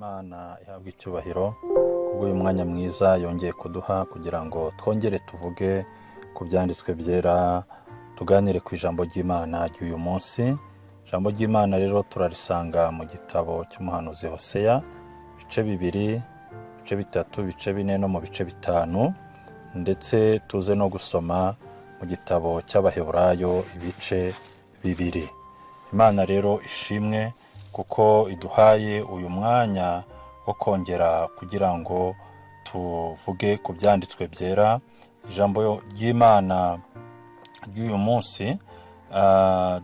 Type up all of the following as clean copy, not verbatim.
Imana ihabwa icyubahiro kubw'uyu mwanya mwiza yongeye kuduha kugira ngo twongere tuvuge ku byanditswe byera, tuganire ku ijambo ry'Imana ry'uyu munsi. Ijambo ry'Imana rero turarisanga mu gitabo cy'umuhanuzi Hoseya, ibice 2, ibice 3, ibice 4 no mu bice 5, ndetse tuze no gusoma mu gitabo cy'Abaheburayo ibice 2. Imana rero ishimwe kuko iduhaye uyu mwanya wo kongera kugira ngo tuvuge ku byanditswe byera. Ijambo ry'Imana ry'uyu munsi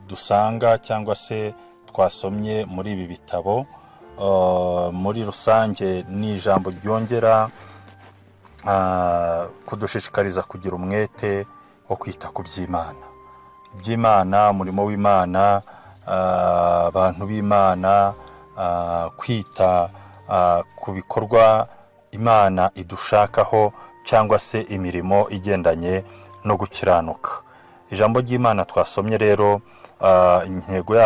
dusanga cyangwa se twasomye muri ibi bitabo, muri rusange ni ijambo ryongera kudushishikariza kugira umwete wo kwita ku by'Imana, umurimo w'Imana, abantu b'Imana, kwita ku bikorwa Imana idushakaho cyangwa se imirimo igendanye no gukiranuka. Ijambo ry'Imana twasomye rero, intego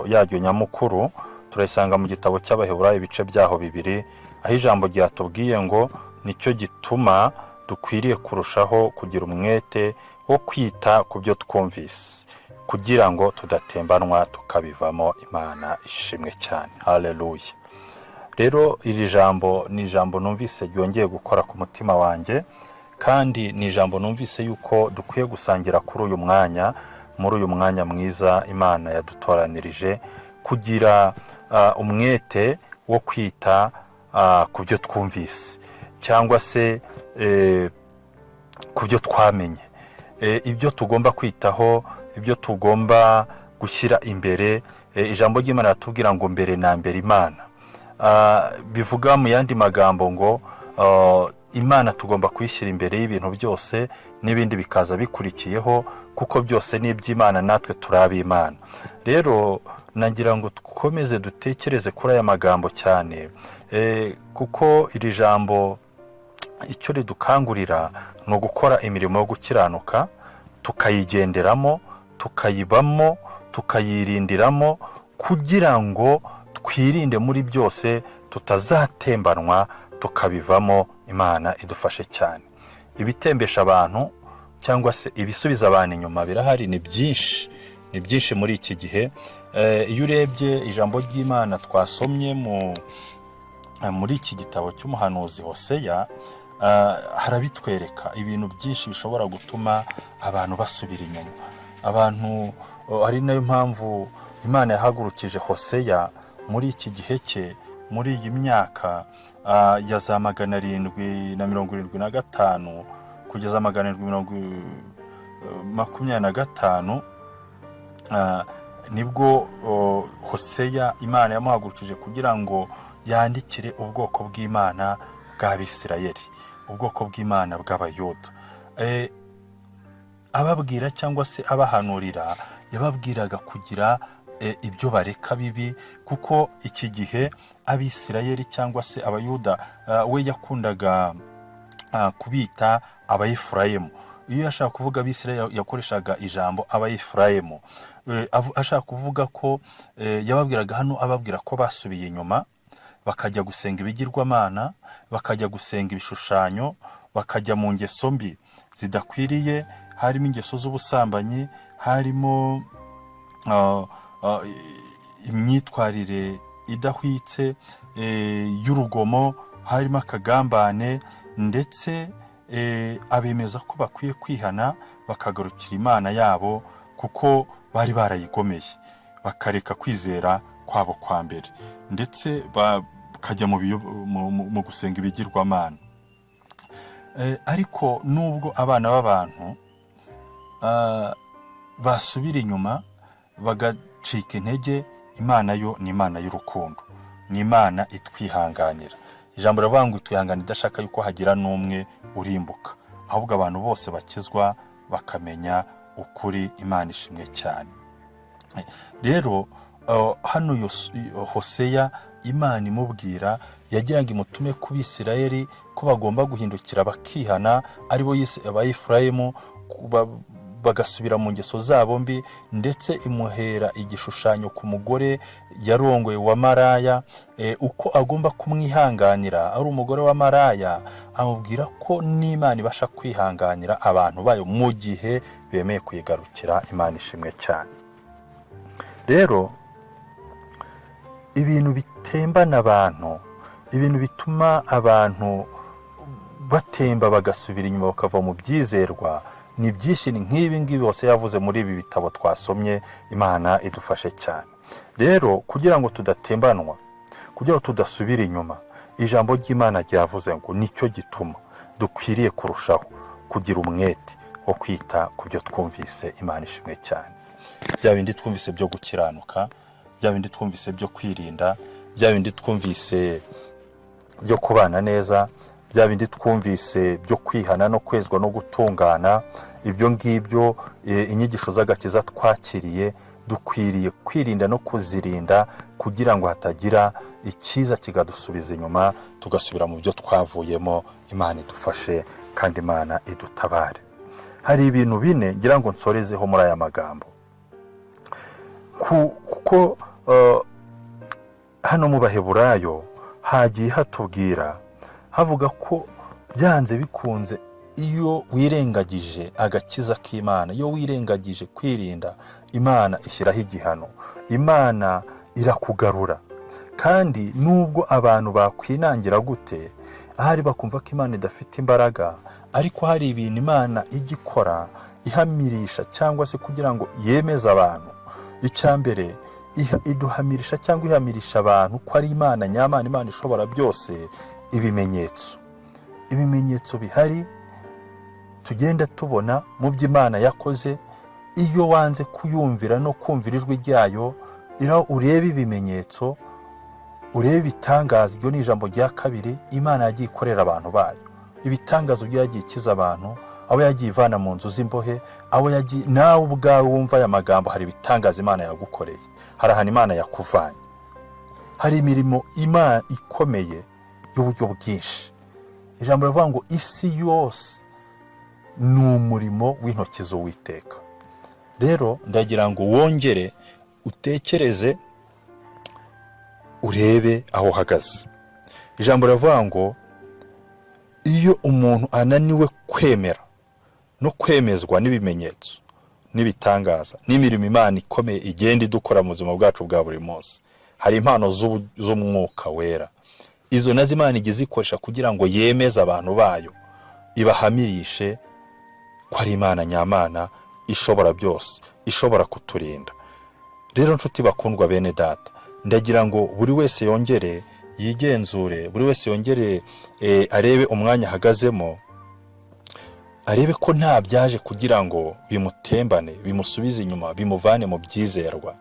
yaryo nyamukuru turayisanga mu gitabo cy'Abaheburayo ibice byaho 2, aho ijambo ryatubwiye ngo nicyo gituma dukwiriye kurushaho kugira umwete wo kwita ku byo twumvise kugira ngo tudatembanwa tukabivamo. Imana ishimwe cyane, haleluya. Rero iri jambo ni ijambo numvise ryongeye gukora ku mutima wanjye, kandi ni ijambo numvise yuko dukwiye gusangira kuri uyu mwanya, muri uyu mwanya mwiza Imana yadutoranirije kugira umwete wo kwita ku byo twumvise cyangwa se ku byo twamenye, ibyo tugomba kwitaho, ibyo tugomba gushyira imbere. Ijambo ry'Imana ratubwira ngo mbere na mbere Imana, bivuga mu yandi magambo ngo Imana tugomba kuyishyira imbere y'ibintu byose, n'ibindi bikaza bikurikiyeho, kuko byose ni iby'Imana, natwe turi ab'Imana. Rero nagira ngo dukomeze dutekereze kuri aya magambo cyane, kuko iri jambo icyo ridukangurira ni ugukora imirimo yo gukiranuka, tukayigenderamo, tukayibamo, tukayirindiramo, kugira ngo twirinde muri byose tutazatembanwa tukabivamo. Imana idufashe cyane. Ibitembesha abantu cyangwa se ibisubiza abantu inyuma birahari, ni byinshi muri iki gihe. Iyo urebye ijambo ry'Imana twasomye muri iki gitabo cy'umuhanuzi Hoseya, harabitwereka ibintu byinshi bishobora gutuma abantu basubira inyuma. Ari nayo mpamvu Imana yahagurukije Hoseya muri iki gihe cye, muri iyi myaka ya za 775 kugeza 725, nibwo Hoseya Imana yamuhagurukije kugira ngo yandikire ubwoko bw'Imana bw'Abisirayeli, ubwoko bw'Imana bw'Abayuda. Ababwira cyangwa se abahanurira, yababwiraga kugira ibyo bareka bibi, kuko iki gihe Abisirayeli cyangwa se Abayuda, we yakundaga kubita Abayefurayimu. Iyo yashaka kuvuga Abisirayeli yakoreshaga ijambo Abayefurayimu, ashaka kuvuga ko yababwiraga hano, ababwira ko basubiye inyuma, bakajya gusenga ibigirwamana, bakajya gusenga ibishushanyo, bakajya mu ngeso mbi zidakwiriye, harimo ingeso z'ubusambanyi, harimo imyitwarire idahwitse y'urugomo, harimo akagambane, ndetse abemeza ko bakwiye kwihana bakagarukira Imana yabo, kuko bari barayigomeye, bakareka kwizera kwabo kwa mbere, ndetse bakajya mu gusenga ibigirwamana. Ariko nubwo abana b'abantu basubira inyuma bagacika intege, Imana yo ni Imana y'urukundo, ni Imana itwihanganira. Ijambo riravuga ngo itwihangana idashaka yuko hagira n'umwe urimbuka, ahubwo abantu bose bakizwa bakamenya ukuri. Imana ishimwe cyane. Rero hano Hoseya Imana imubwira, yagira ngo imutume ku Bisirayeli ko bagomba guhindukira bakihana, aribo Abayefurayimu, bagasubira mu ngeso zabo mbi, ndetse imuhera igishushanyo ku mugore yarongoye wa maraya, uko agomba kumwihanganira ari umugore wa maraya. Amubwira ko n'Imana ibasha kwihanganira abantu bayo mu gihe bemeye kuyigarukira. Imana ishimwe cyane. Rero ibintu bitembana abantu, ibintu bituma abantu batemba bagasubira inyuma bakava mu byizerwa ni byinshi. Ni nk'ibi ngibi bose yavuze muri ibi bitabo twasomye. Imana idufashe cyane. Rero kugira ngo tudatembanwa, kugira ngo tudasubira inyuma, ijambo ry'Imana ryavuze ngo nicyo gituma dukwiriye kurushaho kugira umwete wo kwita ku byo twumvise. Imana ishimwe cyane. Bya bindi twumvise byo gukiranuka, bya bindi twumvise byo kwirinda, bya bindi twumvise byo kubana neza, bya bindi twumvise byo kwihana no kwezwa no gutungana, ibyo ngibyo inyigisho z'agakiza twakiriye dukwiriye kwirinda no kuzirinda, kugira ngo hatagira ikiza kigadusubiza inyuma tugasubira mu byo twavuyemo. Imana idufashe kandi Imana idutabare. Hari ibintu bine ngira ngo nsorezeho muri aya magambo, kuko hano mu Baheburayo hagiye hatubwira, havuga ko byanze bikunze iyo wirengagije agakiza k'Imana, iyo wirengagije kwirinda, Imana ishyiraho igihano, Imana irakugarura. Kandi nubwo abantu bakwinangira gute, ahari bakumva ko Imana idafite imbaraga, ariko hari ibintu Imana igikora ihamirisha cyangwa se kugira ngo yemeze abantu. Icya mbere, iduhamirisha cyangwa ihamirisha abantu ko ari Imana nyamana, Imana ishobora byose. Ibimenyetso bihari tugenda tubona mu byo Imana yakoze. Iyo wanze kuyumvira no kumvira ijwi ryayo, urebe ibimenyetso, urebe ibitangaza. Iryo ni ijambo rya kabiri Imana yagiye ikorera abantu bayo. Ibitangazo byo yagiye ikiza abantu, abo yagiye ivana mu nzu z'imbohe, abo yagiye nawe ubwawe wumva aya magambo. Hari ibitangaza Imana yagukoreye, hari ahantu Imana yakuvanye, hari imirimo Imana ikomeye y'uburyo bwinshi. Ijambo rivuga ngo isi yose ni umurimo w'intoki z'Uwiteka. Rero ndagira ngo wongere utekereze, urebe aho uhagaze. Ijambo rivuga ngo iyo umuntu ananiwe kwemera no kwemezwa n'ibimenyetso n'ibitangaza n'imirimo Imana ikomeye igenda idukora mu buzima bwacu bwa buri munsi, hari impano z'umwuka wera. Izo nazo Imana igize ikoresha kugira ngo yemeze abantu bayo, ibahamirishe ko ari Imana nyamana ishobora byose, ishobora kuturinda. Rero nshuti bakundwa bene data, ndagira ngo buri wese yongere yigenzure, buri wese yongere arebe umwanya ahagazemo, arebe ko nta byaje kugira ngo bimutembane, bimusubize inyuma, bimuvane mu byizerwa.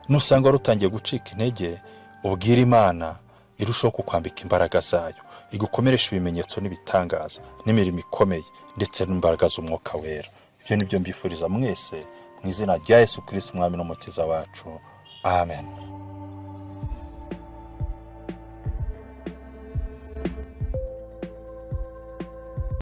Nusanga rutangiye gucika intege, ubwira Imana irushaho kukwambika imbaraga zayo, igukomeresha ibimenyetso n'ibitangaza n'imirimo ikomeye, ndetse n'imbaraga z'umwuka wera. Ibyo nibyo mbifuriza mwese mu izina rya Yesu Kristo, umwami n'umukiza wacu. Amen.